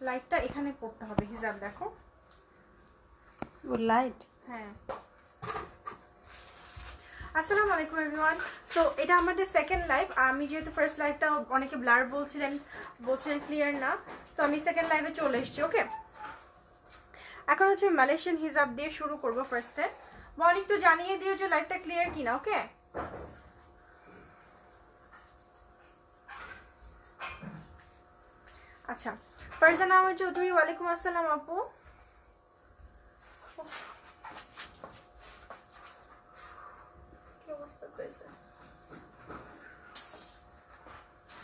লাইটটা এখানে পড়তে হবে হিজাব দেখো ও লাইট হ্যাঁ আসসালামু আলাইকুম এভরিওয়ান সো এটা আমাদের সেকেন্ড লাইভ আমি যেহেতু ফার্স্ট লাইভটা অনেকে ব্লার বলছিলেন ক্লিয়ার না সো আমি সেকেন্ড লাইভে চলে এসেছি ওকে এখন হচ্ছে মালয়েশিয়ান হিজাব দিয়ে শুরু করব ফার্স্টে বল একটু জানিয়ে দিও যে লাইভটা ক্লিয়ার কিনা ওকে আচ্ছা ফারজানা আমার চৌধুরী ওয়ালাইকুম আসসালাম আপু কি অবস্থা কইছে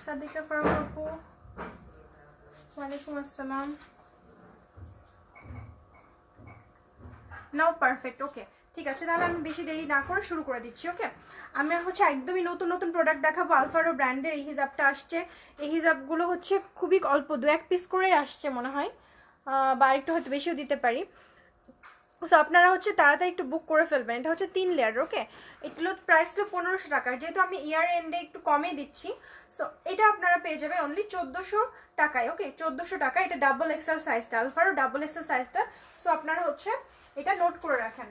সাদিকা ফারুক আপু ওয়ালাইকুম আসসালাম নাও পারফেক্ট ওকে ঠিক আছে তাহলে আমি বেশি দেরি না করে শুরু করে দিচ্ছি ওকে আমি হচ্ছে একদমই নতুন নতুন প্রোডাক্ট দেখাবো আলফারো ব্র্যান্ডের এই হিজাবটা আসছে এই হিজাবগুলো হচ্ছে খুবই অল্প 2-1 পিস করেই আসছে মনে হয় বা একটু হয়তো বেশিও দিতে পারি সো আপনারা হচ্ছে তাড়াতাড়ি একটু বুক করে ফেলবেন এটা হচ্ছে 3 লেয়ার ওকে এগুলো প্রাইস তো 1500 টাকা যেহেতু আমি ইয়ার এন্ডে একটু কমে দিচ্ছি সো এটা আপনারা পেয়ে যাবেন অনলি 1400 টাকায় ওকে 1400 টাকা এটা ডাবল এক্সেল সাইজটা আলফারো ডাবল এক্সেল সাইজটা সো আপনারা হচ্ছে এটা নোট করে রাখেন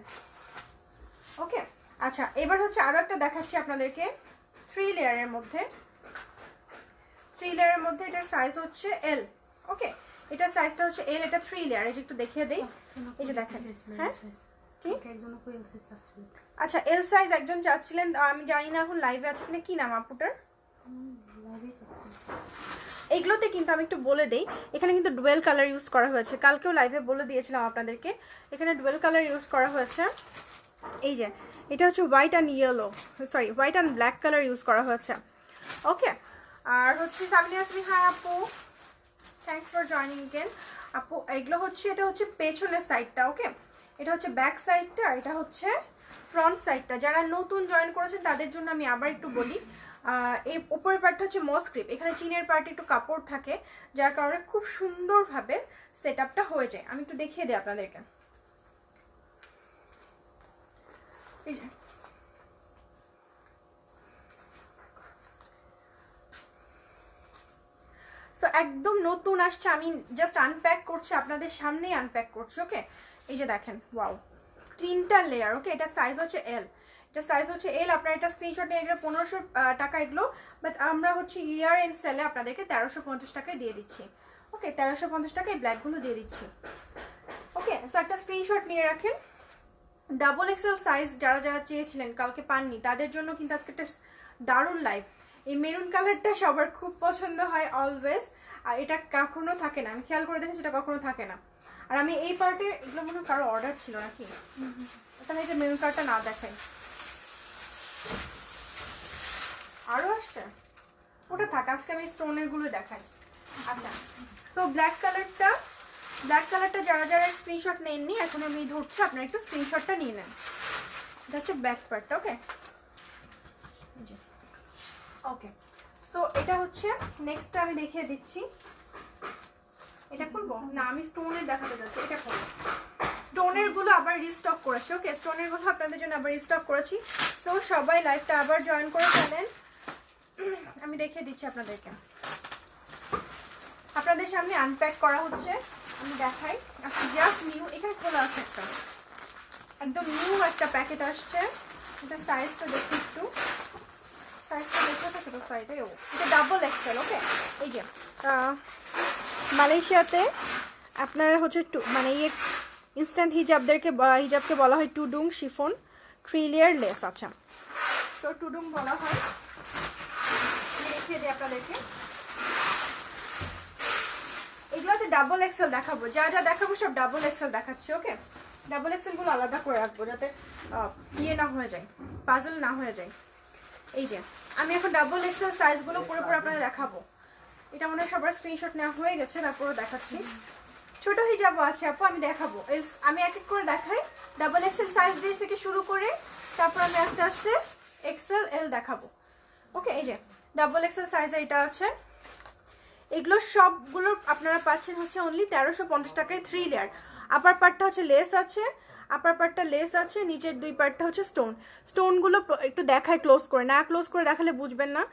ওকে আচ্ছা এবার হচ্ছে আরো একটা দেখাচ্ছি আপনাদেরকে 3 লেয়ারের মধ্যে এটার সাইজ হচ্ছে এল ওকে এটার সাইজটা হচ্ছে এল এটা 3 লেয়ার এই যে একটু দেখিয়ে দেই এই যে দেখেন হ্যাঁ কি একজন এল সাইজ চাচ্ছিলেন আচ্ছা এল সাইজ একজন চাচ্ছিলেন আমি জানি না এখন লাইভে আছে কিনা কি নাম আপুটার লাইভে চাচ্ছিলেন এগুলোতে কিন্তু আমি একটু বলে দেই এখানে কিন্তু ডুয়েল কালার ইউজ করা হয়েছে কালকেও লাইভে বলে দিয়েছিলাম আপনাদেরকে এখানে ডুয়েল কালার ইউজ করা হয়েছে এই যে এটা হচ্ছে white and yellow sorry white and black colour use করা হয়েছে ওকে আর হচ্ছে সামিয়া আসমি হাই আপু থ্যাঙ্কস ফর জয়নিং এগেন আপু এগুলো হচ্ছে এটা হচ্ছে পেছনের সাইডটা ওকে এটা হচ্ছে ব্যাক সাইডটা আর এটা হচ্ছে ফ্রন্ট সাইডটা যারা নতুন জয়েন করেছেন তাদের জন্য আমি আবার একটু বলি এই উপরের পার্টটা হচ্ছে মস্ক্রিপ এখানে চিনের পার্টে একটু কাপড় থাকে যার কারণে খুব সুন্দরভাবে সেট আপটা হয়ে যায় আমি একটু দেখিয়ে দিই আপনাদেরকে এই যে সো একদম নতুন আসছে আমি জাস্ট আনপ্যাক করছি আপনাদের সামনেই আনপ্যাক করছি ওকে এই যে দেখেন ওয়াও 3টা লেয়ার ওকে এটা সাইজ হচ্ছে এল এটা সাইজ হচ্ছে এল আপনারা এটা স্ক্রিনশট নিয়ে এগুলো 1500 টাকা এগুলো বাট আমরা হচ্ছে ইয়ার এন্ড সেলে আপনাদেরকে 1350 টাকায় দিয়ে দিচ্ছি ওকে 1350 টাকায় এই ব্ল্যাকগুলো দিয়ে দিচ্ছি ওকে সো একটা স্ক্রিনশট নিয়ে রাখেন ডাবল এক্সেল সাইজ যারা যারা চেয়েছিলেন কালকে পাননি তাদের জন্য কিন্তু আজকে একটা দারুণ লাইভ এই মেরুন কালারটা সবার খুব পছন্দ হয় অলওয়েজ আর এটা কখনো থাকে না আমি খেয়াল করে দেখেছি এটা কখনো থাকে না আর আমি এই পার্টে এগুলো মনে কারো অর্ডার ছিল নাকি তাহলে এটা মেরুন কালারটা না দেখাই আরো আসছে ওটা থাক আজকে আমি স্টোনের গুলো দেখাই আচ্ছা সো ব্ল্যাক কালারটা যারা যারা স্ক্রিনশট নেননি এখন আমি ধরছি আপনারা একটু স্ক্রিনশটটা নিয়ে নেন এটা হচ্ছে ব্যাক পার্টটা ওকে ওকে সো এটা হচ্ছে নেক্সটটা আমি দেখিয়ে দিচ্ছি এটা করবো না আমি স্টোনের দেখাতে যাচ্ছি এটা করবো স্টোনের গুলো আবার রিস্টক করেছি ওকে স্টোনের গুলো আপনাদের জন্য আবার রিস্টক করেছি সো সবাই লাইভটা আবার জয়েন করে ফেলেন আমি দেখিয়ে দিচ্ছি আপনাদেরকে আপনাদের সামনে আনপ্যাক করা হচ্ছে আমি দেখাই আচ্ছা জাস্ট নিউ এখানে খোলা আছে একটা একদম নিউ একটা প্যাকেট আসছে এটা সাইজটা দেখি একটু সাইজটা দেখো তো ছোটো সাইজে ও এটা ডাবল এক্সেল ওকে এই যে মালয়েশিয়াতে আপনার হচ্ছে মানে ইয়ে ইনস্ট্যান্ট হিজাবকে বলা হয় টুডুং শিফন 3 লেয়ার লেস আচ্ছা তো টুডুং বলা হয় দেখিয়ে দিই আপনাদেরকে এগুলো হচ্ছে ডাবল এক্সেল দেখাবো যা যা দেখাবো সব ডাবল এক্সেল দেখাচ্ছি ওকে ডাবল এক্সেলগুলো আলাদা করে রাখবো যাতে ইয়ে না হয়ে যায় পাজল না হয়ে যায় এই যে আমি এখন ডাবল এক্সেল সাইজগুলো পুরোপুরি আপনাদের দেখাবো এটা মনে হয় সবার স্ক্রিনশট নেওয়া হয়ে গেছে তারপরে দেখাচ্ছি ছোট হিজাবও আছে আপু আমি দেখাবো আমি এক এক করে দেখাই ডাবল এক্সেল সাইজ দিয়ে থেকে শুরু করে তারপর আমি আস্তে আস্তে এক্সেল এল দেখাবো ওকে এই যে ডাবল এক্সেল সাইজে এটা আছে এগুলো সবগুলো আপনারা পাচ্ছেন হচ্ছে অনলি 1350 টাকায় 3 লেয়ার আপার পার্টটা হচ্ছে লেস আছে আপার পার্টটা লেস আছে নিচের দুই পার্টটা হচ্ছে স্টোনগুলো একটু দেখায় ক্লোজ করে না ক্লোজ করে দেখালে বুঝবেন না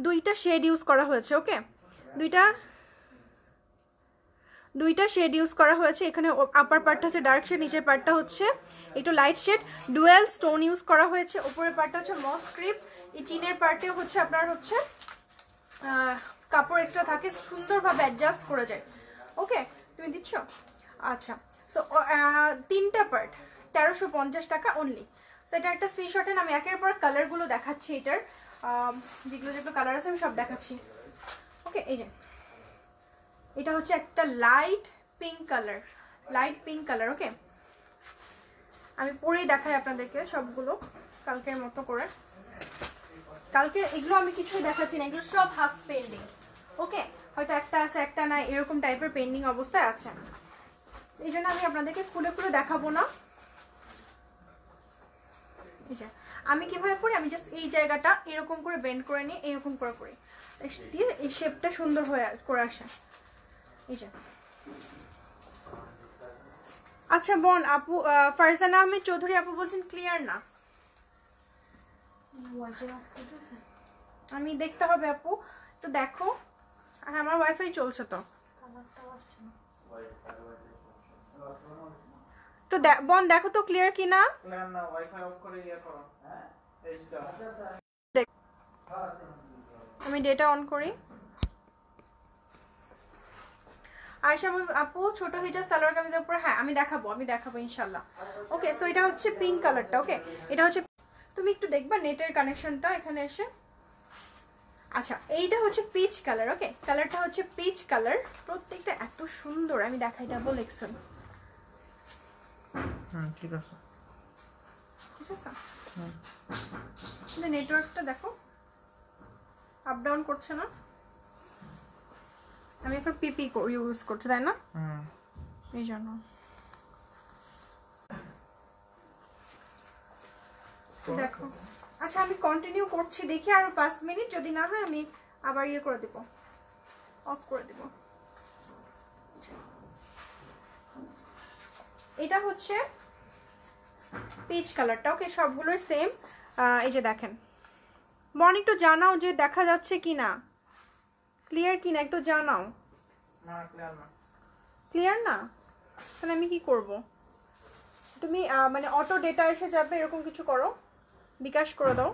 দুইটা শেড ইউজ করা হয়েছে ওকে দুইটা দুইটা শেড ইউজ করা হয়েছে। এখানে আপার পার্টটা হচ্ছে ডার্ক শেড, নিচের পার্টটা হচ্ছে একটু light shade. Dual stone use করা হয়েছে। উপরের পার্টটা হচ্ছে মস ক্রিপ। এই চিনের পার্টেও হচ্ছে আপনার হচ্ছে কাপড় এক্সট্রা থাকে, সুন্দরভাবে অ্যাডজাস্ট করে যায়। ওকে, তুমি দিচ্ছ? আচ্ছা, সো 3টা পার্ট 1350 টাকা অনলি। সো এটা একটা স্ক্রিনশট নেন। আমি একের পর কালারগুলো দেখাচ্ছি এটার, যেগুলো যেগুলো কালার আছে আমি সব দেখাচ্ছি। ওকে, এই যে এটা হচ্ছে একটা light pink colour, light pink colour. Okay, আমি পরেই দেখাই আপনাদেরকে সবগুলো কালকের মতো করে। কালকে এগুলো আমি কিছুই দেখাচ্ছি না, এগুলো সব হাফ পেন্ডিং। ওকে, হয়তো একটা আছে একটা নাই, এরকম টাইপের পেন্ডিং অবস্থায় আছে। এই জন্য আমি আপনাদেরকে খুলে খুলে দেখাবো না। এই যে আমি কিভাবে পরি, আমি জাস্ট এই জায়গাটা এরকম করে বেন্ড করে নিয়ে এরকম করে পরি, দিয়ে এই শেপটা সুন্দর হয়ে করে আসে। এই যে আচ্ছা বোন আপু, ফারজানা আহমেদ চৌধুরী আপু বলছেন ক্লিয়ার না। আমি দেখতে হবে আপু, তো দেখো। হ্যাঁ, আমার ওয়াইফাই চলছে তো। তো বোন দেখো তো ক্লিয়ার কি না। আমি ডেটা অন করি। আয়শা আপু ছোট হিজাব সালোয়ার কামিজের উপরে, হ্যাঁ আমি দেখাবো ইনশাল্লাহ। ওকে, সো এটা হচ্ছে পিঙ্ক কালারটা। ওকে, এটা হচ্ছে, তুমি একটু দেখবা নেটের কানেকশনটা এখানে এসে। আচ্ছা, এইটা হচ্ছে পিচ কালার। ওকে, কালারটা হচ্ছে পিচ কালার। প্রত্যেকটা এত সুন্দর, আমি দেখাই ডাবল এক্সেল। ঠিক আছে, ঠিক আছে। নেটওয়ার্কটা দেখো আপ ডাউন করছে না। আমি এখন পিপি ইউজ করছি, তাই না? এই জন্য। দেখো, আচ্ছা আমি কন্টিনিউ করছি, দেখি আরো 5 মিনিট, যদি না হয় আমি আবার ইয়ে করে দেব, অফ করে দেব। এটা হচ্ছে পিচ কালারটা। ওকে, সবগুলোই সেম। এই যে দেখেন, মন একটু জানাও যে দেখা যাচ্ছে কিনা, ক্লিয়ার কিনা একটু জানাও। না ক্লিয়ার না। ক্লিয়ার না? তাহলে আমি কি করব? তুমি মানে অটো ডেটা এসে যাবে এরকম কিছু করো, বিকাশ করে দাও।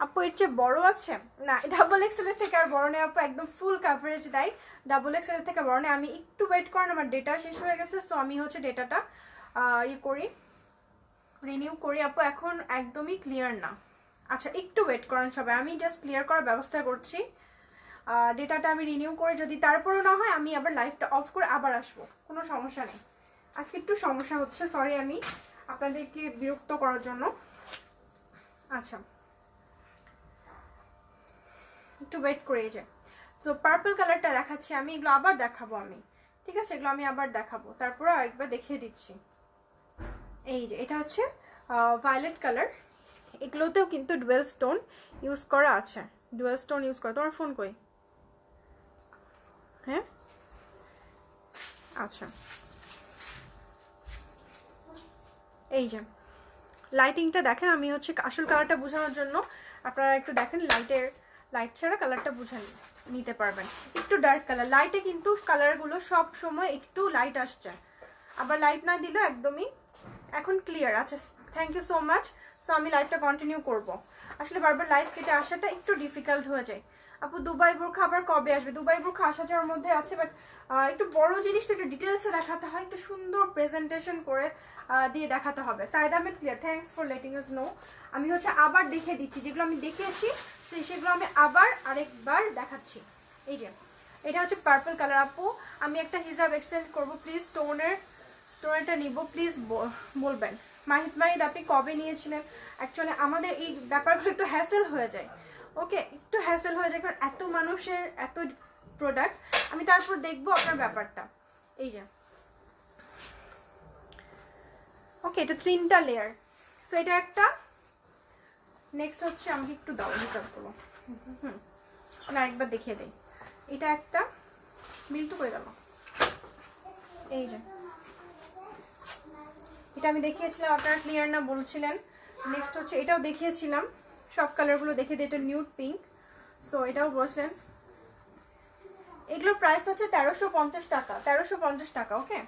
আপু এর চেয়ে বড় আছে না, ডাবল এক্সেল এর থেকে আর বড় নেই আপু, একদম ফুল কভারেজ দেয়। ডাবল এক্সেল এর থেকে বড় নেই। আমি একটু ওয়েট করেন, আমার ডেটা শেষ হয়ে গেছে, সো আমি হচ্ছে ডেটাটা করি, রিনিউ করি। আপু এখন একদমই ক্লিয়ার না। আচ্ছা একটু ওয়েট করেন সবাই, আমি জাস্ট ক্লিয়ার করার ব্যবস্থা করছি। ডেটাটা আমি রিনিউ করে, যদি তারপরও না হয় আমি আবার লাইভটা অফ করে আবার আসবো, কোনো সমস্যা নেই। আজকে একটু সমস্যা হচ্ছে, সরি আমি আপনাদেরকে বিরক্ত করার জন্য। আচ্ছা একটু ওয়েট করে, যে তো পার্পল কালারটা দেখাচ্ছি আমি, এগুলো আবার দেখাবো আমি, ঠিক আছে? এগুলো আমি আবার দেখাবো, তারপর আরেকবার দেখিয়ে দিচ্ছি। এই যে এটা হচ্ছে ভায়োলেট কালার। এগুলোতেও কিন্তু ডুয়েল স্টোন ইউজ করা আছে, ডুয়েল স্টোন ইউজ করা। তোমার ফোন কই? হ্যাঁ আচ্ছা, এই যে লাইটিংটা দেখেন, আমি হচ্ছে আসল কালারটা বোঝানোর জন্য আপনারা একটু দেখেন, লাইট ছাড়া কালারটা বুঝে নিতে পারবেন। একটু ডার্ক কালার, লাইটে কিন্তু কালারগুলো সব সময় একটু লাইট আসছে, আবার লাইট না দিলে একদমই। এখন ক্লিয়ার? আচ্ছা thank you so much. So আমি লাইভটা কন্টিনিউ করব। আসলে বারবার লাইভ কেটে আসাটা একটু ডিফিকাল্ট হয়ে যায়। আপু দুবাই বোরখা আবার কবে আসবে? দুবাই বোরখা আসা যাওয়ার মধ্যে আছে, বাট একটু বড় জিনিসটা একটু ডিটেলসে দেখাতে হয়, একটু সুন্দর প্রেজেন্টেশন করে দিয়ে দেখাতে হবে। Sayeed Ahmed clear, thanks for letting us know. আমি হচ্ছে আবার দেখিয়ে দিচ্ছি, যেগুলো আমি দেখিয়েছি সেগুলো আমি আবার আরেকবার দেখাচ্ছি। এই যে এটা হচ্ছে পার্পল কালার। আপু আমি একটা হিজাব এক্সচেঞ্জ করবো, প্লিজ স্টোনটা নিব, প্লিজ বলবেন। মাহিদ আপনি কবে নিয়েছিলেন? অ্যাকচুয়ালি আমাদের এই ব্যাপারগুলো একটু হ্যাসেল হয়ে যায়। ওকে, একটু হ্যাসেল হয়ে যায়, কারণ এত মানুষের এত প্রোডাক্ট, আমি তারপর দেখবো আপনার ব্যাপারটা। এই যে ওকে, এটা 3টা লেয়ার। সো এটা একটা, নেক্সট হচ্ছে আমাকে একটু দাও হিসাবগুলো, আরেকবার দেখিয়ে দেই। এটা একটা, বিলটু করে গেল। এই যে এটা আমি দেখিয়েছিলাম, আপনারা ক্লিয়ার না বলছিলেন। নেক্সট হচ্ছে এটাও দেখিয়েছিলাম, সব কালারগুলো দেখে দিই। এটা নিউড পিঙ্ক, সো এটাও বলছিলেন। এগুলোর প্রাইস হচ্ছে 1350 টাকা, 1350 টাকা। ওকে,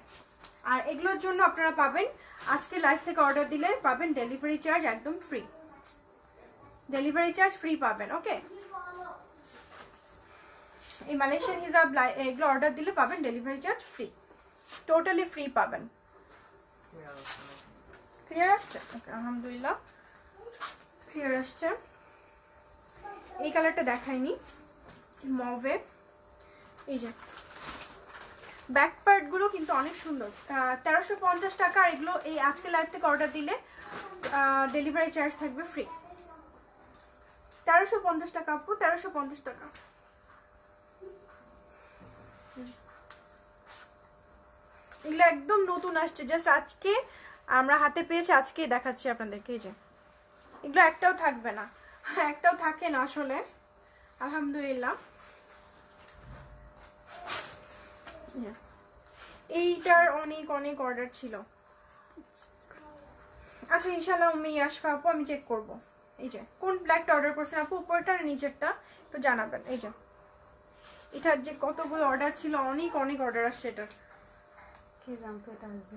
আর এগুলোর জন্য আপনারা পাবেন আজকে লাইভ থেকে অর্ডার দিলে পাবেন ডেলিভারি চার্জ একদম ফ্রি, ডেলিভারি চার্জ ফ্রি পাবেন। ওকে, এই মালয়েশিয়ান হিজাব এগুলো অর্ডার দিলে পাবেন delivery charge free, totally free পাবেন। ক্লিয়ার আসছে? ওকে, আলহামদুলিল্লাহ ক্লিয়ার আসছে। এই কালারটা দেখাইনি, মভে। এই যে ব্যাক পার্ট গুলো কিন্তু অনেক সুন্দর, 1350 টাকা। আর এগুলো এই আজকে লাইভ থেকে অর্ডার দিলে ডেলিভারি চার্জ থাকবে ফ্রি। 1350 টাকা আপু, 1350 টাকা। এগুলো একদম নতুন আসছে, জাস্ট আজকে আমরা হাতে পেয়েছি, আজকেই দেখাচ্ছি আপনাদেরকে। এই যে এগুলো একটাও থাকবে না, একটাও থাকে না আসলে, আলহামদুলিল্লাহ। এইটার অনেক অনেক অর্ডার ছিল। আচ্ছা ইনশাল্লাহ আশফা আপু আমি চেক করব। এই যে কোন ব্ল্যাকটা অর্ডার করছেন আপু, উপরটা আর নিচেরটা একটু জানাবেন। এই যে এটার যে কতগুলো অর্ডার ছিল, অনেক অনেক অর্ডার আসছে এটার। কে জানতো এটা আসবে?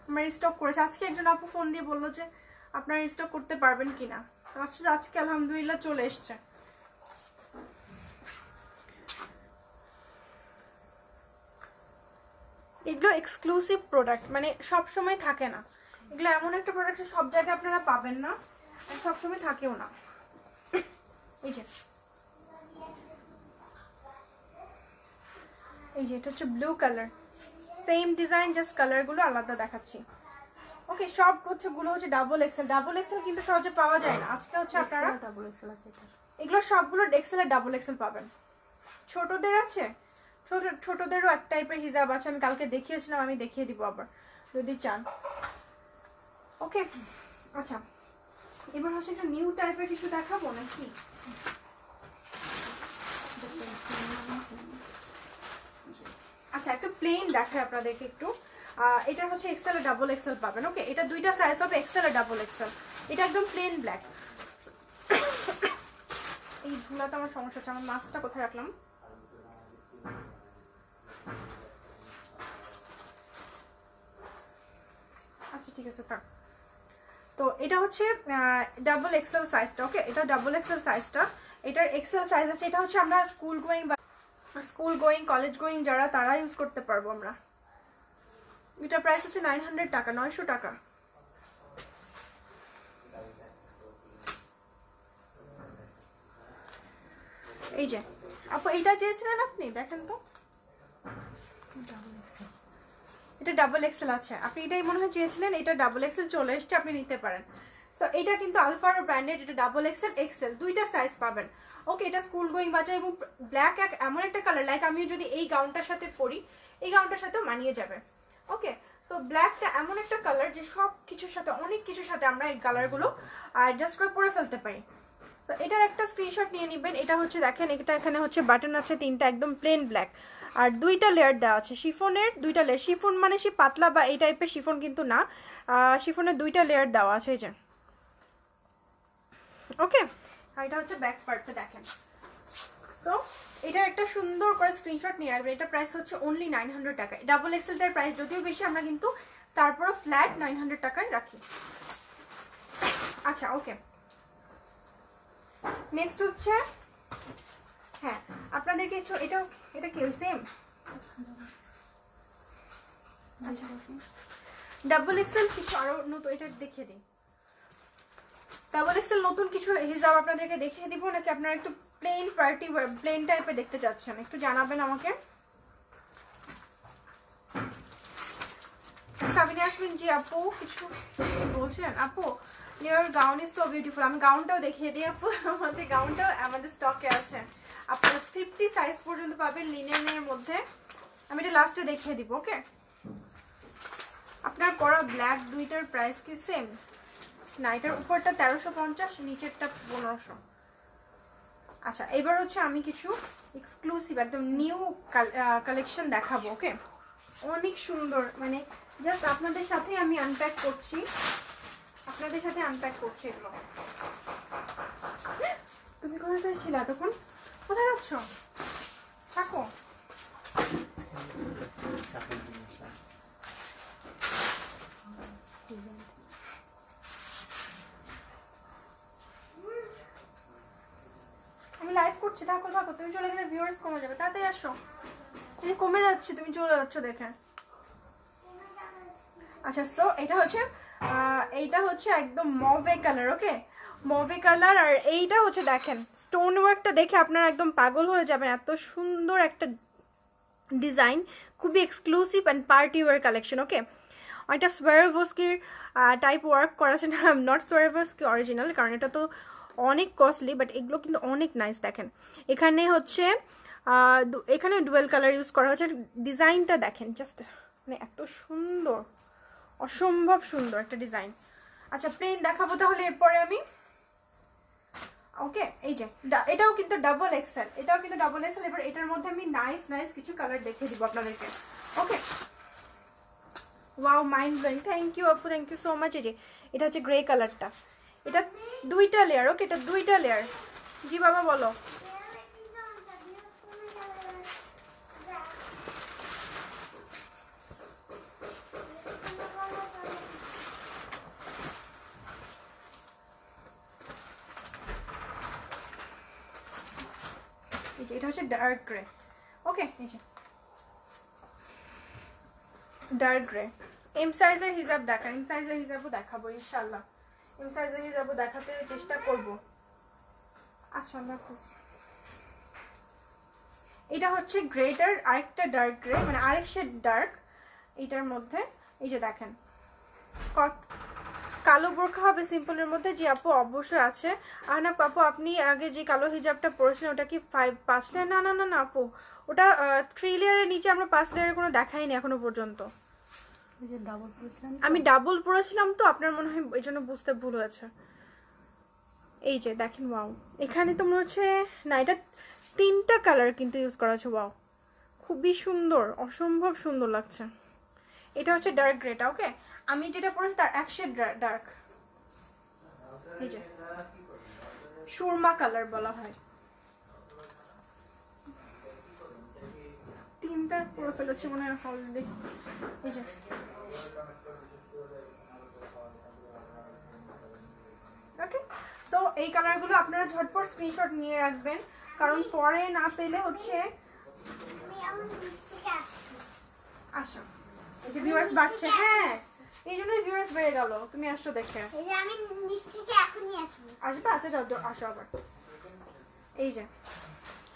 আমরা স্টক করেছি। আজকে একজন আপু ফোন দিয়ে বললো যে আপনারা স্টক করতে পারবেন কিনা, আজকে আলহামদুলিল্লাহ চলে এসছে। এগুলো এক্সক্লুসিভ প্রোডাক্ট, মানে সব সময় থাকে না। এগুলো এমন একটা প্রোডাক্ট সব জায়গায় আপনারা পাবেন না, আর সব সময় থাকেও না। এই যে এটা হচ্ছে blue colour, same design, just কালারগুলো আলাদা দেখাচ্ছি। ওকে, সব হচ্ছে গুলো হচ্ছে ডাবল এক্সেল। ডাবল এক্সেল কিন্তু সহজে পাওয়া যায় না। আজকে হচ্ছে আপনারা ডাবল এক্সেল আছে এটা। এগুলো সবগুলো এক্সেল আর ডাবল এক্সেল পাবেন। ছোটদের আছে, ছোটদেরও এক টাইপের হিজাব আছে, আমি কালকে দেখিয়েছিলাম, আমি দেখিয়ে দিব আবার যদি চান। ওকে, আচ্ছা এবার হচ্ছে একটা নিউ টাইপের কিছু দেখাবো নাকি? আচ্ছা একটা প্লেন দেখায় আপনাদেরকে একটু। এটা হচ্ছে এক্সেল আর ডাবল এক্সেল পাবেন। ওকে, এটা দুইটা সাইজ হবে, এক্সেল আর ডাবল এক্সেল। এটা একদম প্লেন ব্ল্যাক। এই ধুলাটা আমার সমস্যা হচ্ছে, আমার মাস্কটা কোথায় রাখলাম? আচ্ছা ঠিক আছে থাক। তো এটা হচ্ছে ডাবল এক্সেল সাইজটা। ওকে, এটা ডাবল এক্সেল সাইজটা, এটার এক্সেল সাইজ আছে। এটা হচ্ছে আমরা স্কুল গোয়িং কলেজ গোয়িং যারা, তারা ইউজ করতে পারবো আমরা। এটার প্রাইস হচ্ছে 900 টাকা, 900 টাকা। এই যে আপু এইটা চেয়েছিলেন আপনি, দেখেন তো এটা ডাবল এক্সেল আছে। আপনি এটাই মনে হয় চেয়েছিলেন, এটা ডাবল এক্সেল চলে এসছে, আপনি নিতে পারেন। সো এটা কিন্তু আলফার ব্র্যান্ডেড, এটা ডাবল এক্সেল এক্সেল দুইটা সাইজ পাবেন। ওকে, এটা স্কুল গোয়িং বাচ্চা, এবং ব্ল্যাক এমন একটা কালার, লাইক আমি যদি এই গাউনটার সাথে পরি, এই গাউনটার সাথেও মানিয়ে যাবে। ওকে, সো ব্ল্যাকটা এমন একটা কালার যে সব কিছুর সাথে, অনেক কিছুর সাথে আমরা এই কালারগুলো অ্যাডজাস্ট করে পরে ফেলতে পারি। সো এটার একটা স্ক্রিনশট নিয়ে নেবেন। এটা হচ্ছে দেখেন, এটা এখানে হচ্ছে বাটন আছে তিনটা, একদম প্লেন ব্ল্যাক, আর দুইটা লেয়ার দেওয়া আছে শিফনের, দুইটা লেয়ার। শিফন মানে সে পাতলা বা এই টাইপের শিফন কিন্তু না, শিফনের দুইটা লেয়ার দেওয়া আছে। এই যে ওকে, আর এটা হচ্ছে ব্যাক পার্টটা দেখেন। সো এটার একটা সুন্দর করে স্ক্রিনশট নিয়ে রাখবেন। এটা প্রাইস হচ্ছে অনলি 900 টাকা। ডাবল এক্সেলটার প্রাইস যদিও বেশি, আমরা কিন্তু তারপরও ফ্ল্যাট 900 টাকায় রাখি। আচ্ছা ওকে, নেক্সট হচ্ছে, হ্যাঁ আপনাদেরকে এটা কি সেম? আচ্ছা ডাবল এক্সেল কিছু আরো নতুন, এটা দেখিয়ে দিই। ডাবল এক্সেল নতুন কিছু হিজাব আপনাদেরকে দেখিয়ে দিব, নাকি আপনারা একটু প্লেন পার্টি প্লেন টাইপের দেখতে চাচ্ছেন? একটু জানাবেন আমাকে। সাবিনা আসমিন জি আপু কিছু বলছিলেন? আপু your gown is so beautiful. আমি গাউনটাও দেখিয়ে দিই আপু, আমাদের গাউনটাও আমাদের স্টকে আছে। আপনারা 50 সাইজ পর্যন্ত পাবেন লিনেনের মধ্যে। আমি এটা লাস্টে দেখিয়ে দিব। ওকে, আপনার পরা ব্ল্যাক দুইটার প্রাইস কি সেম? না, এটার উপরটা 1350, নিচেরটা 1500। আচ্ছা এবার হচ্ছে আমি কিছু এক্সক্লুসিভ একদম নিউ কালেকশন দেখাবো। ওকে, অনেক সুন্দর, মানে জাস্ট আপনাদের সাথে আমি আনপ্যাক করছি, এগুলো। তুমি কোথায় ছিলে তখন? কোথায় যাচ্ছ? থাকো। আমি লাইভ করছি, থাকো থাকো, তুমি চলে গেলে ভিউয়ার্স কমে যাবে, তাড়াতাড়ি আসো। তুমি কমে যাচ্ছে, তুমি চলে যাচ্ছ দেখে। আচ্ছা, সো এইটা হচ্ছে একদম মভে কালার, ওকে, মভে কালার। আর এইটা হচ্ছে দেখেন স্টোন ওয়ার্কটা দেখে আপনারা একদম পাগল হয়ে যাবেন, এত সুন্দর একটা ডিজাইন, খুবই exclusive and party wear collection, okay. এটা সোয়ারোভস্কির টাইপ ওয়ার্ক করা আছে না, নট সোয়ারোভস্কি অরিজিনাল, কারণ এটা তো অনেক কস্টলি, বাট এগুলো কিন্তু অনেক নাইস। দেখেন এখানে হচ্ছে এখানে ডুয়েল কালার ইউজ করা হচ্ছে, ডিজাইনটা দেখেন জাস্ট, মানে এত সুন্দর, অসম্ভব সুন্দর একটা ডিজাইন। আচ্ছা, প্লেন দেখাবো তাহলে এরপরে আমি, ওকে। এই যে এটাও কিন্তু ডাবল এক্সেল, এটাও কিন্তু ডাবল এক্সেল। এবার এটার মধ্যে আমি নাইস নাইস কিছু কালার দেখিয়ে দিব আপনাদেরকে, okay. Wow, mind blowing, thank you আপু, থ্যাংক ইউ সো মাচ। এই যে এটা হচ্ছে গ্রে কালারটা, এটা 2টা লেয়ার, ওকে, এটা 2টা লেয়ার। জি বাবা বলো। এটা হচ্ছে ডার্ক গ্রে, ওকে। এই যে ডার্ক গ্রে। এম সাইজের হিজাব দেখা, এম সাইজের হিজাবও দেখাবো ইনশাআল্লাহ, এম সাইজের হিজাবও দেখাতে চেষ্টা করব। আচ্ছা, আল্লাহ হাফেজ। এটা হচ্ছে গ্রেটার আরেকটা ডার্ক গ্রে, মানে আরেক শেড ডার্ক এটার মধ্যে। এই যে দেখেন কালো বোরখা হবে সিম্পলের মধ্যে, যে আপু অবশ্যই আছে। আর না আপু, আপনি আগে যে কালো হিজাবটা পরেছিলেন ওটা কি 5 লেয়ার? না না না না আপু, ওটা 3 লেয়ারের নিচে, আমরা 5 লেয়ারের কোনো দেখাইনি এখনো পর্যন্ত। আমি ডাবল পরেছিলাম তো, আপনার মনে হয় এই জন্য বুঝতে ভুল হয়েছে। এই যে দেখেন, ওয়াও, এখানে তো মনে হচ্ছে না, এটা 3টা কালার কিন্তু ইউজ করা আছে। ওয়াও, খুবই সুন্দর, অসম্ভব সুন্দর লাগছে। এটা হচ্ছে ডার্ক গ্রেটা, ওকে। আমি যেটা পরেছি তার এক শেড ডার্ক, এই যে সুরমা কালার বলা হয়। 3টা পরে ফেলেছি মনে হয় অলরেডি। এই যে ওকে, সো এই কালারগুলো আপনারা ঝটপট স্ক্রিনশট নিয়ে রাখবেন, কারণ পরে না পেলে হচ্ছে আসো। এই যে ভিউয়ার্স বাড়ছে, হ্যাঁ এই জন্যই ভিউয়ার্স বেড়ে গেল, তুমি আসো দেখে। এই যে আমি নিচ থেকে এখনই আসবো। আসবে, আচ্ছা যাও আসো আবার। এই যে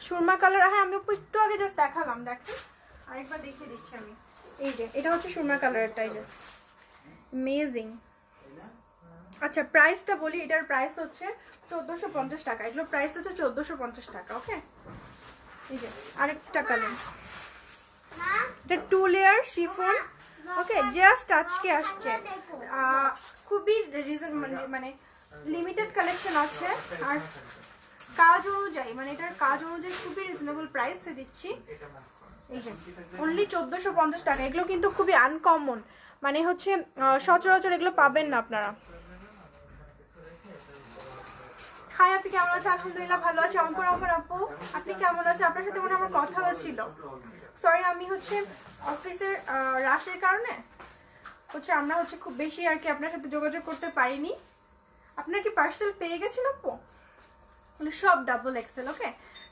সুরমা কালার, হ্যাঁ আমি একটু আগে জাস্ট দেখালাম, দেখেন আরেকবার দেখিয়ে দিচ্ছি আমি। এই যে এটা হচ্ছে সুরমা কালারটা, এই যে অ্যামেজিং। আচ্ছা, প্রাইসটা বলি, এটার প্রাইস হচ্ছে 1450 টাকা, এগুলো প্রাইস হচ্ছে 1450 টাকা, ওকে। এই যে আরেকটা কালার, এটা 2 লেয়ার শিফন, ওকে, জাস্ট আজকে আসছে, খুবই মানে লিমিটেড কালেকশন আছে। আর কাজ অনুযায়ী, মানে এটার কাজ অনুযায়ী খুবই রিজনেবল প্রাইসে দিচ্ছি। এই যে অনলি 1450 টাকা, এগুলো কিন্তু খুবই আনকমন, মানে হচ্ছে সচরাচর এগুলো পাবেন না আপনারা। হাই, আপনি কেমন আছেন? আলহামদুলিল্লাহ ভালো আছি। অঙ্কন আপু, আপনি কেমন আছেন? আপনার সাথে মনে হয় আমার কথা হয়েছিল। সরি, আমি হচ্ছে অফিসের রাশের কারণে হচ্ছে আমরা হচ্ছে খুব বেশি আর কি আপনার সাথে যোগাযোগ করতে পারিনি। আপনার কি পার্সেল পেয়ে গেছেন আপু? সব ডাবল এক্সেল, ওকে,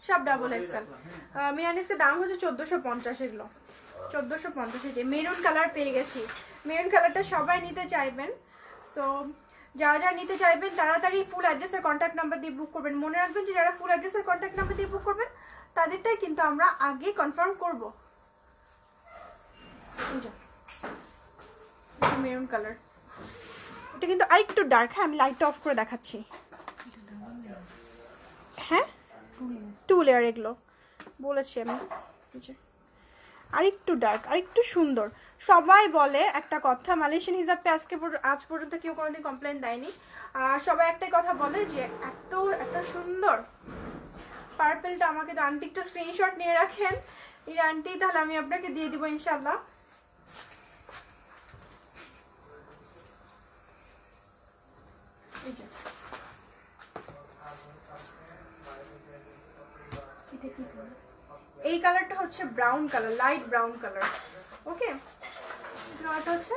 সব ডাবল এক্সেল। মিরানিসকে দাম হচ্ছে 1450, এগুলো 1450। যে মেরুন কালার পেয়ে গেছি, মেরুন কালারটা সবাই নিতে চাইবেন। সো যারা যারা নিতে চাইবেন তাড়াতাড়ি ফুল অ্যাড্রেসের কন্ট্যাক্ট নাম্বার দিয়ে বুক করবেন। মনে রাখবেন যে যারা ফুল অ্যাড্রেসের কন্ট্যাক্ট নাম্বার দিয়ে বুক করবেন তাদেরটাই কিন্তু আমরা আগে কনফার্ম করব। মেরুন কালার, এটা কিন্তু আরেকটু ডার্ক। হ্যাঁ, আমি লাইটটা অফ করে দেখাচ্ছি। হ্যাঁ, 2 লেয়ার, এগুলো বলেছি আমি। আরেকটু ডার্ক, আরেকটু সুন্দর। সবাই বলে একটা কথা, মালয়েশিয়ান হিজাবকে আজ পর্যন্ত কেউ কোনোদিন কমপ্লেন দেয়নি। আর সবাই একটাই কথা বলে যে এত সুন্দর পার্পেলটা আমাকে তো আন্টি একটু স্ক্রিনশট নিয়ে রাখেন, এই আন্টি, তাহলে আমি আপনাকে দিয়ে দিব ইনশাল্লাহ। এই কালারটা হচ্ছে brown colour, light brown colour. Okay, এটা হচ্ছে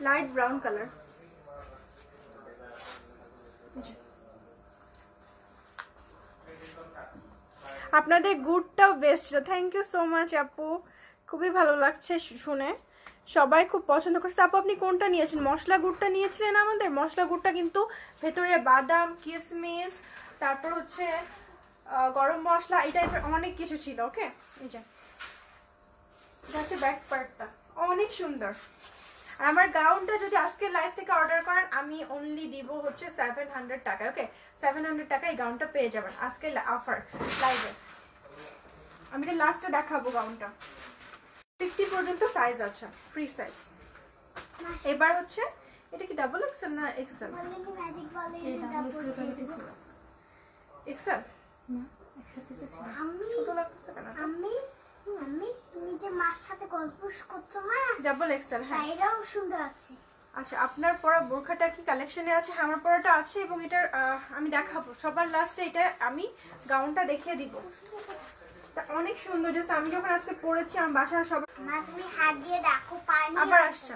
লাইট ব্রাউন কালার। আপনাদের গুডটাও বেস্ট ছিল, থ্যাংক ইউ সো মাচ আপু, খুবই ভালো লাগছে শুনে, সবাই খুব পছন্দ করছে। আপু আপনি কোনটা নিয়েছেন? মশলা গুড়টা নিয়েছিলেন আমাদের। মশলা গুড়টা কিন্তু ভেতরে বাদাম, কিশমিশ, তারপর হচ্ছে গরম মশলা, এই টাইপের অনেক কিছু ছিল। ওকে, এই যে এটা হচ্ছে ব্যাক পার্টটা, অনেক সুন্দর। আর আমার গাউনটা যদি আজকে লাইভ থেকে অর্ডার করেন আমি অনলি দিব হচ্ছে 700 টাকা। ওকে, 700 টাকা এই গাউনটা পেয়ে যাবেন আজকে অফার লাইভে। আমি এটা লাস্টে দেখাবো গাউনটা। 50 পর্যন্ত সাইজ আছে, ফ্রি সাইজ। এবার হচ্ছে এটা কি ডাবল এক্সেল না এক্সেল? ম্যাজিক বলে এক্সেল একসাথে তো ছিল। ছোট লাগতেছে কেন? আমি তুমি যে মার সাথে গল্প করছো না, ডাবল এক্সেল। হ্যাঁ, এটাও সুন্দর আছে। আচ্ছা, আপনার পরা বোরখাটা কি কালেকশনে আছে? হ্যাঁ, আমার পরাটা আছে এবং এটার আমি দেখাবো সবার লাস্টে। এটা আমি গাউনটা দেখিয়ে দিব, অনেক সুন্দর। জাস্ট আমি যখন আজকে পরেছি আমার বাসার সবাই। মা তুমি হাত দিয়ে দেখো, পানি আবার আসছে।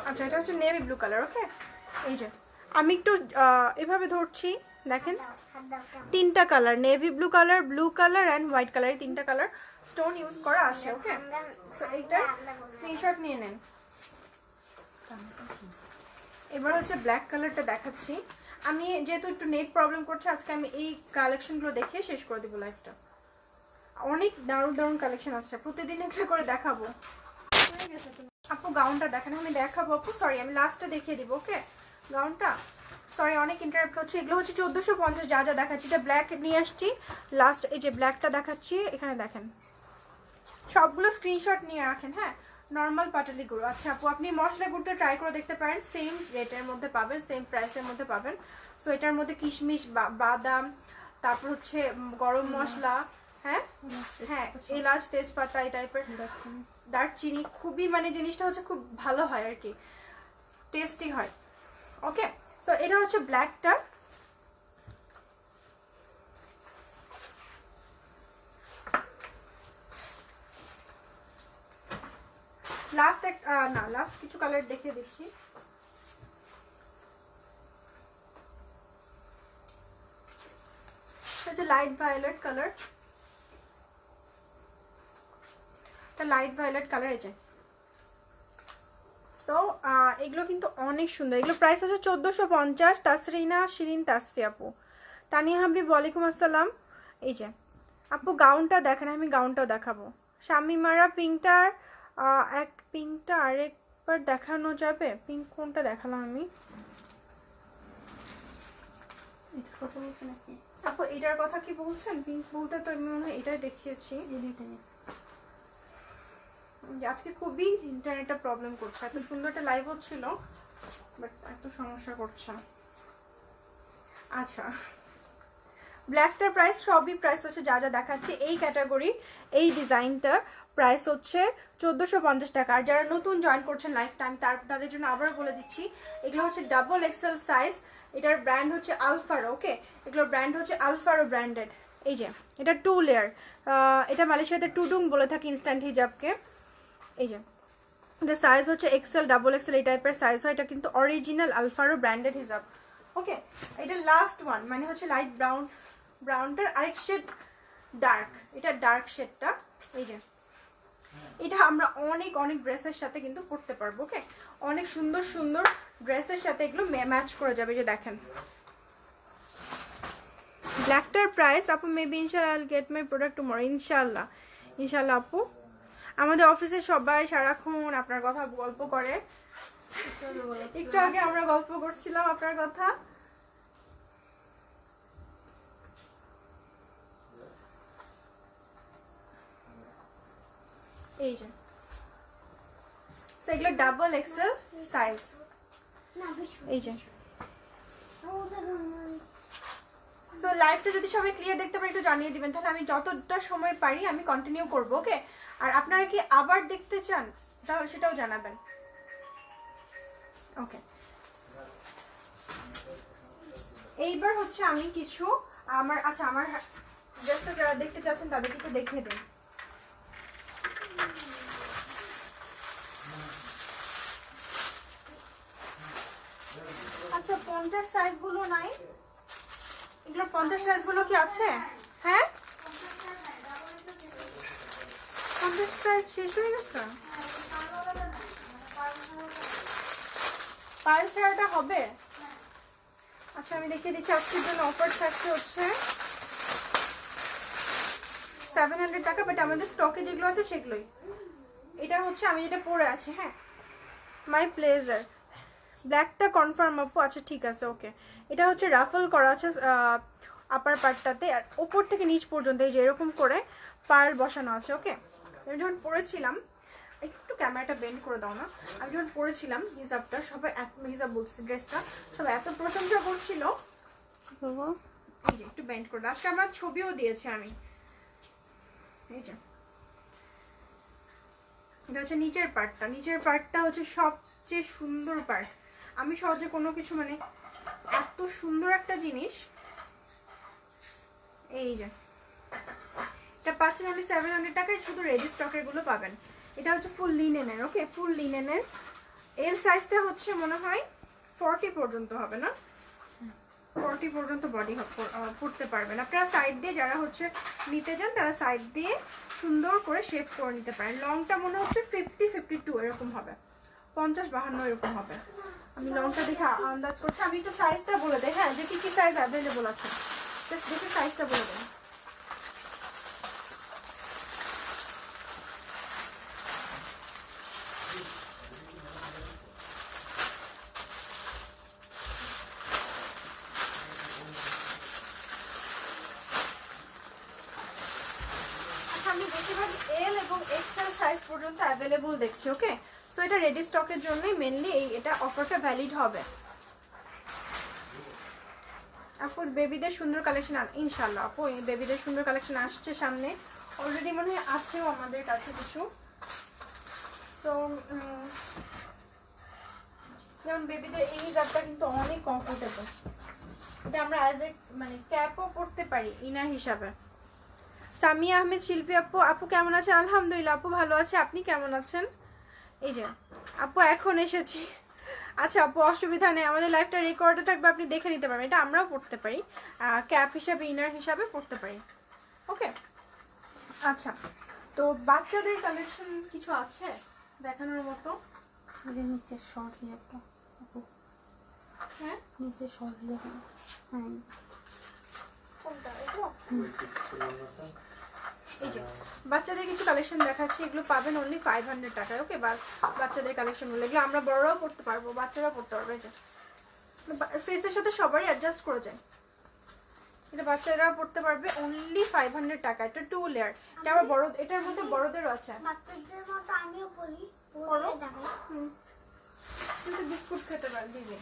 আচ্ছা, এটা হচ্ছে নেভি ব্লু কালার। ওকে, এই যে আমি একটু এভাবে ধরছি, দেখেন তিনটা colour, navy blue colour, blue colour and white colour, এই তিনটা কালার স্টোন ইউজ করা আছে। ওকে, সো এইটার স্ক্রিনশট নিয়ে নেন। এবার হচ্ছে ব্ল্যাক কালারটা দেখাচ্ছি। আমি যেহেতু একটু নেট প্রবলেম করছে আজকে, আমি এই কালেকশনগুলো দেখে শেষ করে দিব লাইভটা। অনেক দারুণ দারুণ কালেকশন আছে, প্রতিদিন একটা করে দেখাবো। আপু গাউনটা দেখেন, আমি দেখাবো আপু, সরি আমি লাস্টে দেখিয়ে দিব। ওকে, গাউনটা সরি অনেক ইন্টারাপ্ট হচ্ছে। এগুলো হচ্ছে 1450 যা যা দেখাচ্ছি। এটা ব্ল্যাক নিয়ে আসছি লাস্ট, এই যে ব্ল্যাকটা দেখাচ্ছি এখানে দেখেন। সবগুলো স্ক্রিনশট নিয়ে রাখেন। হ্যাঁ, নর্মাল পাটালি গুঁড়ো। আচ্ছা আপু আপনি মশলা গুঁড়োটা ট্রাই করে দেখতে পারেন, সেম রেটের মধ্যে পাবেন, সেম প্রাইসের মধ্যে পাবেন। সো এটার মধ্যে কিশমিশ, বাদাম, তারপর হচ্ছে গরম মশলা, হ্যাঁ হ্যাঁ এলাচ, তেজপাতা, এই টাইপের, দারচিনি, খুবই মানে জিনিসটা হচ্ছে খুব ভালো হয় আর কি, টেস্টি হয়। ওকে, তো এটা হচ্ছে ব্ল্যাকটা। লাস্ট এক না, লাস্ট কিছু কালার দেখিয়ে দিচ্ছি। এটা লাইট ভায়োলেট কালার, এটা লাইট ভায়োলেট কালার। এই যে সো এগুলো কিন্তু অনেক সুন্দর। এগুলো প্রাইস হচ্ছে 1450। তাসরিনা শিরিন তাসফি আপু, তানিয়া হাবিব ওয়ালাইকুম আসসালাম। এই যে আপু গাউনটা দেখেন, আমি গাউনটাও দেখাবো। শামিমারা পিঙ্কটার এক পিঙ্কটা আরেকবার দেখানো যাবে? পিঙ্ক কোনটা দেখালাম আমি? এটার কথা বলছে নাকি আপু এটার কথা কি বলছেন? পিঙ্ক বলতে তো আমি মনে হয় এটাই দেখিয়েছি। আজকে খুবই ইন্টারনেটটা প্রবলেম করছে, এত সুন্দর একটা লাইভ হচ্ছিল বাট এত সমস্যা করছে। আচ্ছা, ব্ল্যাকটার প্রাইস, সবই প্রাইস হচ্ছে যা যা দেখাচ্ছি এই ক্যাটাগরি, এই ডিজাইনটার প্রাইস হচ্ছে 1450 টাকা। আর যারা নতুন জয়েন করছেন লাইফ টাইম তাদের জন্য আবার বলে দিচ্ছি, এগুলো হচ্ছে ডাবল এক্সেল সাইজ। এটার ব্র্যান্ড হচ্ছে আলফারো। ওকে, এগুলোর ব্র্যান্ড হচ্ছে আলফারো ব্র্যান্ডেড। এই যে এটা 2 লেয়ার, এটা মালয়েশিয়াতে টুডুং বলে থাকে ইনস্ট্যান্ট হিজাবকে। এই যে এটা সাইজ হচ্ছে এক্সেল, ডাবল এক্সেল, এই টাইপের সাইজ হয়। এটা কিন্তু অরিজিনাল আলফারো ব্র্যান্ডেড হিজাব। ওকে, এটা লাস্ট ওয়ান, মানে হচ্ছে লাইট ব্রাউন, ব্রাউনটার আরেক শেড ডার্ক, এটা ডার্ক শেডটা। এই যে এটা আমরা অনেক অনেক ড্রেসের সাথে কিন্তু পরতে পারবো। ওকে, অনেক সুন্দর সুন্দর ড্রেসের সাথে এগুলো ম্যাচ করে যাবে। যে দেখেন ব্ল্যাকটার প্রাইস আপু মেবি ইনশাআল্লাহ আইল গেট মাই প্রোডাক্ট টুমরো। ইনশাআল্লাহ ইনশাআল্লাহ আপু, আমাদের অফিসে সবাই সারাক্ষণ আপনার কথা গল্প করে। একটু আগে আমরা গল্প করছিলাম আপনার কথা। এই যে সেগুলো ডাবল এক্সেল সাইজ। এই যে তো লাইভটা যদি সবাই ক্লিয়ার দেখতে পারি একটু জানিয়ে দিবেন, তাহলে আমি যতটা সময় পারি আমি কন্টিনিউ করব। ওকে, আর আপনারা কি আবার দেখতে চান তাহলে সেটাও জানাবেন। ওকে, এইবার হচ্ছে আমি কিছু আমার ড্রেসটা যারা দেখতে চাচ্ছেন তাদেরকে একটু দেখিয়ে দিন। আচ্ছা 50 সাইজ গুলো নাই, এগুলো 50 সাইজ গুলো কি আছে? হ্যাঁ 50 সাইজ শেষ হয়ে গেছে। পায়েল ছাড়াটা হবে? আচ্ছা আমি দেখিয়ে দিচ্ছি। আজকের জন্য অফার থাকছে হচ্ছে 700 টাকা, বাট আমাদের স্টকে যেগুলো আছে সেগুলোই। এটা হচ্ছে আমি যেটা পরে আছি। হ্যাঁ মাই প্লেজার ব্ল্যাকটা কনফার্ম আপু? আচ্ছা ঠিক আছে ওকে। এটা হচ্ছে রাফল করা আছে আপার পার্টটাতে, আর ওপর থেকে নিচ পর্যন্ত এই যে এরকম করে পার্ল বসানো আছে। ওকে আমি যখন পরেছিলাম, একটু ক্যামেরাটা বেন্ড করে দাও না, আমি যখন পরেছিলাম হিজাবটা সবাই হিজাব বলছি ড্রেসটা সবাই এত প্রশংসা করছিল। এই যে একটু বেন্ড করে দাও, আজকে আমার ছবিও দিয়েছি আমি। এই যে এটা হচ্ছে নিচের পার্টটা, নিচের পার্টটা হচ্ছে সবচেয়ে সুন্দর পার্ট। আমি সহজে কোনো কিছু মানে এত সুন্দর একটা জিনিস। এই যে এটা পাচ্ছেন অনলি 700 টাকায়, শুধু রেডি স্টকের গুলো পাবেন। এটা হচ্ছে ফুল লিনেনের। ওকে ফুল লিনেনের। এল সাইজটা হচ্ছে মনে হয় 40 পর্যন্ত হবে না, 40 পর্যন্ত বডি পড়তে পারবেন আপনারা। সাইড দিয়ে যারা হচ্ছে নিতে যান তারা সাইড দিয়ে সুন্দর করে শেপ করে নিতে পারেন। লংটা মনে হচ্ছে 50-52 এরকম হবে, 50-52 এরকম হবে। আমি লংটা দেখে আন্দাজ করছি। আমি একটু সাইজটা বলে দেই, হ্যাঁ যে কি কি সাইজ অ্যাভেলেবল আছে জাস্ট দেখে সাইজটা বলে দেন। আমি বেশিরভাগ এল এবং এক্সেল সাইজ পর্যন্ত অ্যাভেলেবল দেখছি। ওকে সো এটা রেডি স্টকের জন্যই মেনলি এটা অফারটা ভ্যালিড হবে। আপু বেবিদের সুন্দর কালেকশন ইনশাল্লাহ আপু এই বেবিদের সুন্দর কালেকশন আসছে সামনে, অলরেডি মনে হয় আছেও আমাদের কাছে কিছু। তো যেমন বেবিদের এই হিজাবটা কিন্তু অনেক কমফোর্টেবল, এটা আমরা অ্যাজ এ মানে ক্যাপও পরতে পারি ইনার হিসাবে। সামিয়া আহমেদ শিল্পী আপু, আপু কেমন আছেন? আলহামদুলিল্লাহ আপু ভালো আছে, আপনি কেমন আছেন? এই যে আপু এখন এসেছি। আচ্ছা আপু অসুবিধা নেই, আমাদের লাইভটা রেকর্ডে থাকবে, আপনি দেখে নিতে পারবেন। এটা আমরাও পড়তে পারি, ক্যাপ হিসাবে ইনার হিসাবে পড়তে পারি। ওকে আচ্ছা তো বাচ্চাদের কালেকশন কিছু আছে দেখানোর মতো? নিচের শর্ট হিজাবটা আপু, হ্যাঁ নিচের শর্ট হিজাবটা। হ্যাঁ কোনটা? এই যে বাচ্চাদের কিছু কালেকশন দেখাচ্ছি, এগুলো পাবেন অনলি 500 টাকায়। ওকে বাচ্চাদের কালেকশন গুলো এগুলো আমরা বড়রাও পড়তে পারবো, বাচ্চারাও পড়তে পারবে। এই যে ফেসের সাথে সবারই অ্যাডজাস্ট করে যায়, এটা বাচ্চারাও পড়তে পারবে অনলি 500 টাকা। এটা 2 লেয়ার, এটা আবার বড়, এটার মধ্যে বড়দেরও আছে। বাচ্চাদের মতো আমিও বলি পড়ো। দেখো কিন্তু বিস্কুট খেতে পারবে দিবে।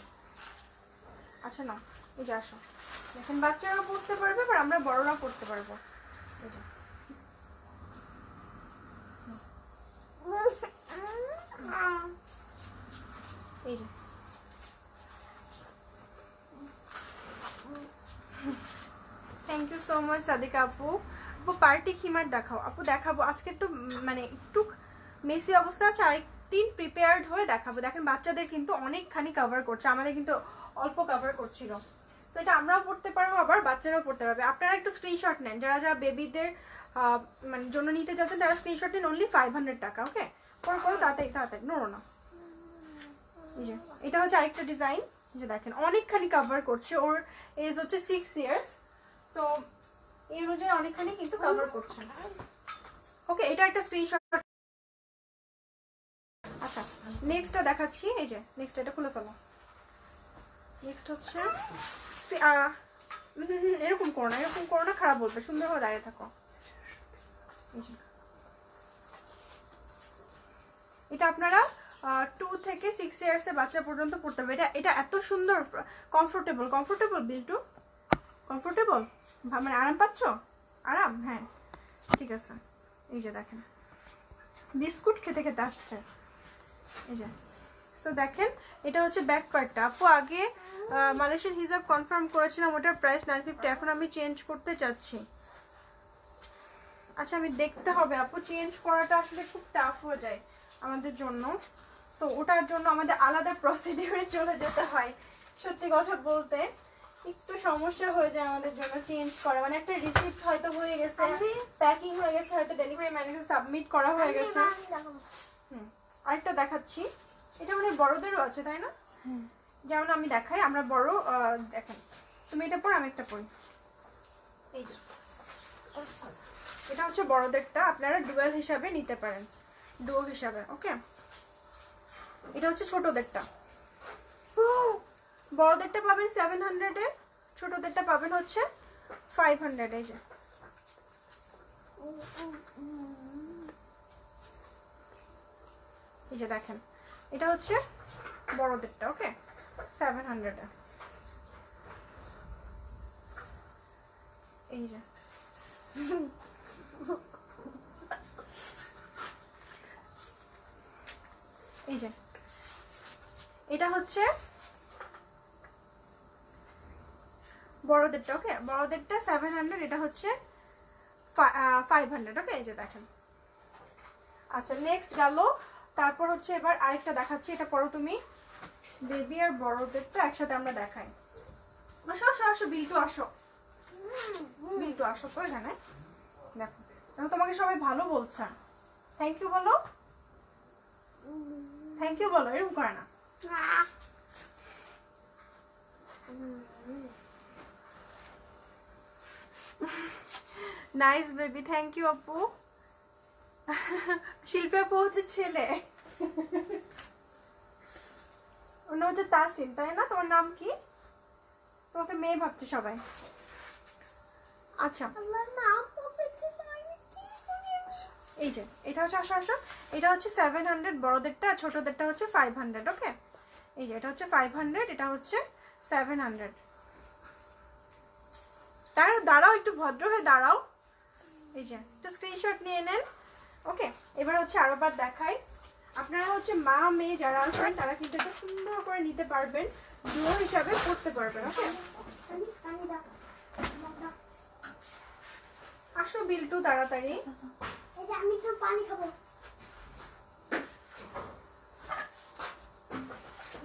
আচ্ছা না এই যে আসো দেখেন বাচ্চারাও পড়তে পারবে আর আমরা বড়রাও পড়তে পারবো। এই যে এই যে thank you so much Sadika আপু। আপু পার্টি খিমার দেখাও। আপু দেখাবো, আজকে তো মানে একটু মেসি অবস্থা আছে, আরেকদিন প্রিপেয়ার্ড হয়ে দেখাবো। দেখেন বাচ্চাদের কিন্তু অনেকখানি কভার করছে, আমাদের কিন্তু অল্প কভার করছিল। তো এটা আমরাও পড়তে পারবো আবার বাচ্চারাও পড়তে পারবে। আপনারা একটু স্ক্রিনশট নেন, যারা যারা বেবিদের মানে জন্য নিতে যাচ্ছেন তারা স্ক্রিনশট নেন, অনলি 500 টাকা। ওকে পরে করো তাড়াতাড়ি তাড়াতাড়ি, নড়ো না। এই যে এটা হচ্ছে আরেকটা ডিজাইন, যে দেখেন অনেকখানি কভার করছে, ওর এজ হচ্ছে 6 ইয়ার্স। সো এই অনুযায়ী অনেকখানি কিন্তু কভার করছে। ওকে এটা একটা স্ক্রিনশট। আচ্ছা নেক্সটটা দেখাচ্ছি, এই যে নেক্সট এটা খুলে ফেলো। নেক্সট হচ্ছে এরকম করো না, এরকম করো না, খারাপ বলবে, সুন্দরভাবে দাঁড়িয়ে থাকো। এটা আপনারা 2 থেকে 6 ইয়ার্স এর বাচ্চা পর্যন্ত পড়তে হবে। এটা এত সুন্দর কমফোর্টেবল, কমফোর্টেবল বিল্টু, কমফোর্টেবল মানে আরাম পাচ্ছ? আরাম, হ্যাঁ ঠিক আছে। এই যে দেখেন বিস্কুট খেতে খেতে আসছে। এই যে সো দেখেন এটা হচ্ছে ব্যাক পার্টটা। আপু আগে মালয়েশিয়ান হিজাব কনফার্ম করেছিলাম, ওটার প্রাইস 950, এখন আমি চেঞ্জ করতে চাচ্ছি। আচ্ছা আমি দেখতে হবে আপু, চেঞ্জ করাটা আসলে খুব টাফ হয়ে যায় আমাদের জন্য, সো ওটার জন্য আমাদের আলাদা প্রসিডিউরে চলে যেতে হয়। সত্যি কথা বলতে একটু সমস্যা হয়ে যায় আমাদের জন্য চেঞ্জ করা, মানে একটা রিসিপ্ট হয়তো হয়ে গেছে, প্যাকিং হয়ে গেছে, হয়তো ডেলিভারি ম্যানের কাছে সাবমিট করা হয়ে গেছে। আরেকটা দেখাচ্ছি, এটা মানে বড়দেরও আছে তাই না? যেমন আমি দেখাই, আমরা বড় দেখেন, তুমি এটা পর আমি একটা পড়ি। এই যে এটা হচ্ছে বড়দেরটা, আপনারা ডুয়াল হিসাবে নিতে পারেন, ডুও হিসাবে। ওকে, এটা হচ্ছে ছোটদেরটা। বড়দেরটা পাবেন 700-এ, ছোটদেরটা পাবেন হচ্ছে 500। এই যে এই যে দেখেন, এটা হচ্ছে বড়দেরটা। ওকে, 700-এ। এই যে এই যে এটা হচ্ছে বড়দেরটা। ওকে, বড়দেরটা 700, এটা হচ্ছে 500। ওকে, এই যে দেখেন। আচ্ছা নেক্সট গেল, তারপর হচ্ছে এবার আরেকটা দেখাচ্ছি, এটা পরো তুমি। বেবি আর বড়দেরটা একসাথে আমরা দেখাই। আসো আসো আসো, বিল্টু আসো, বিল্টু আসো তো এখানে। দেখো এখন তোমাকে সবাই ভালো বলছে, থ্যাংক ইউ বলো, থ্যাংক ইউ বলো, এরকম করে না। নাইস বেবি, থ্যাংক ইউ আপু। শিল্পী আপু হচ্ছে ছেলে, ওর নাম হচ্ছে তাসিন তাই না? তোমার নাম কি? তোমাকে মেয়ে ভাবছে সবাই। আচ্ছা এই যে এটা হচ্ছে, আসো আসো, এটা হচ্ছে 700 বড়দেরটা, আর ছোটদেরটা হচ্ছে 500। ওকে, এই যে এটা হচ্ছে 500, এটা হচ্ছে 700। তাই দাঁড়াও, একটু ভদ্র হয়ে দাঁড়াও। এই যে একটা স্ক্রিনশট নিয়ে নেন। ওকে, এবার হচ্ছে আরেকবার দেখাই, আপনারা হচ্ছে মা মেয়ে যারা আছেন তারা কিন্তু এটা সুন্দর করে নিতে পারবেন, ডুও হিসাবে করতে পারবেন। ওকে, আসো বিল্টু তাড়াতাড়ি। আমি একটু পানি খাবো।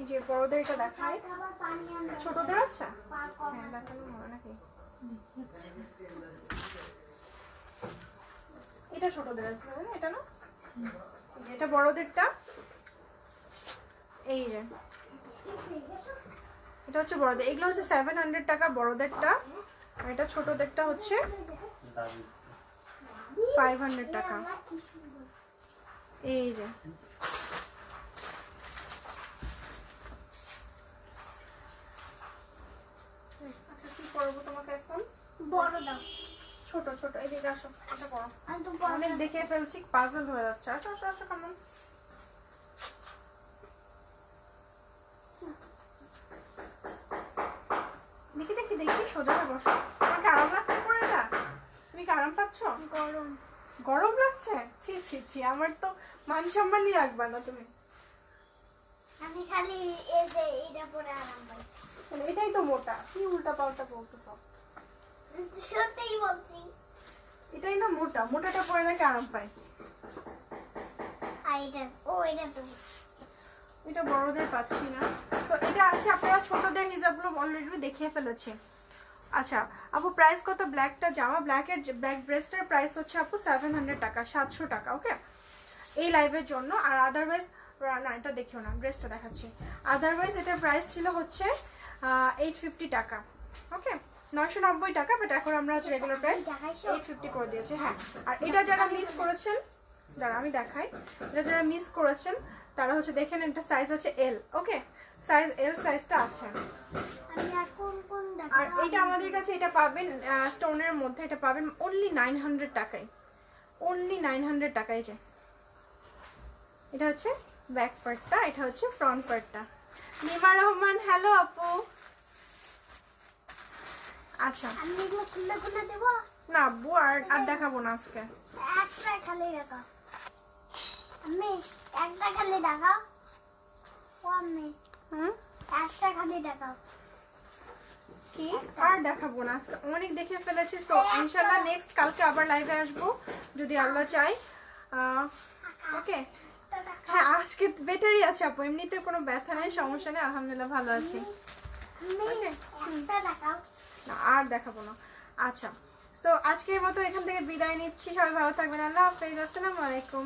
এই যে বড়দের এটা দেখাই, আবার পানি আনবো। ছোটদের আছে? হ্যাঁ দেখানো হবে নাকি? এটা ছোটদের আছে এটা না, এটা বড়দেরটা। এই যে এটা হচ্ছে বড়দের, এগুলো হচ্ছে 700 টাকা বড়দেরটা, আর এটা ছোটদেরটা হচ্ছে 500 টাকা। এই যে আচ্ছা কি করবো তোমাকে এখন? বড় দাও। ছোট ছোট, এদিকে আসো, এটা বড়, আমি তো বড় অনেক দেখে ফেলছি, পাজল হয়ে যাচ্ছে। আসো আসো আসো, কেমন দেখি দেখি দেখি, সোজা হয়ে বসো। তোমাকে আরাম লাগছে পরে এটা? তুমি কি আরাম পাচ্ছ? গরম। গরম লাগছে? ছি ছি ছি, আমার তো মান সম্মানই রাখবা না তুমি। আমি খালি এই যে এটা পরে আরাম পাই। মানে এটাই তো মোটা, কি উল্টা পাল্টা বলতেছো? সত্যিই বলছি। এটাই না মোটা, মোটাটা পরে নাকি আরাম পায়। আর এটা এটা তো এটা বড়দের পাচ্ছি না, তো এটা আছে। আপনারা ছোটদের হিসাবগুলো অলরেডি দেখিয়ে ফেলেছে। আচ্ছা আপু প্রাইস কত? ব্ল্যাকটা জামা, ব্ল্যাক ড্রেসটার প্রাইস হচ্ছে আপু 700 টাকা, 700 টাকা। ওকে, এই লাইভের জন্য। আর আদারওয়াইজ না, এটা দেখিও না, ড্রেসটা দেখাচ্ছি। আদারওয়াইজ এটার প্রাইস ছিল হচ্ছে 850 টাকা। ওকে, 990 টাকা, বাট এখন আমরা হচ্ছে রেগুলার প্রাইস 850 করে দিয়েছি। হ্যাঁ, আর এটা যারা মিস করেছেন, দাঁড়া আমি দেখাই, এটা যারা মিস করেছেন তারা হচ্ছে দেখে নেন, এটা সাইজ হচ্ছে এল। ওকে, সাইজ এল সাইজটা আছে। আমি আর কোন কোন আর এটা আমাদের কাছে এটা পাবেন স্টোনের মধ্যে, এটা পাবেন অনলি 900 টাকায়, অনলি 900 টাকায়। যে এটা হচ্ছে ব্যাক পার্টটা, এটা হচ্ছে ফ্রন্ট পার্টটা। নিমা রহমান, হ্যালো আপু। আচ্ছা আমি এগুলো খুলে খুলে দেব। না আব্বু, আর দেখাবো না আজকে। একটা খালি রাখা। আমি একটা খালি দেখাও। ও আমি হুম, একটা খালি দেখাও। কি আর দেখাবো না, আজকে অনেক দেখে ফেলেছি। সো ইনশাল্লাহ নেক্সট কালকে আবার লাইভে আসবো যদি আল্লাহ চাই। ওকে, হ্যাঁ আজকে বেটারই আছে আপু, এমনিতে কোনো ব্যথা নেই, সমস্যা নেই, আলহামদুলিল্লাহ ভালো আছি। একটা দেখাও। না আর দেখাবো না। আচ্ছা, সো আজকের মতো এখান থেকে বিদায় নিচ্ছি, সবাই ভালো থাকবেন, আল্লাহ হাফেজ, আসসালামু আলাইকুম।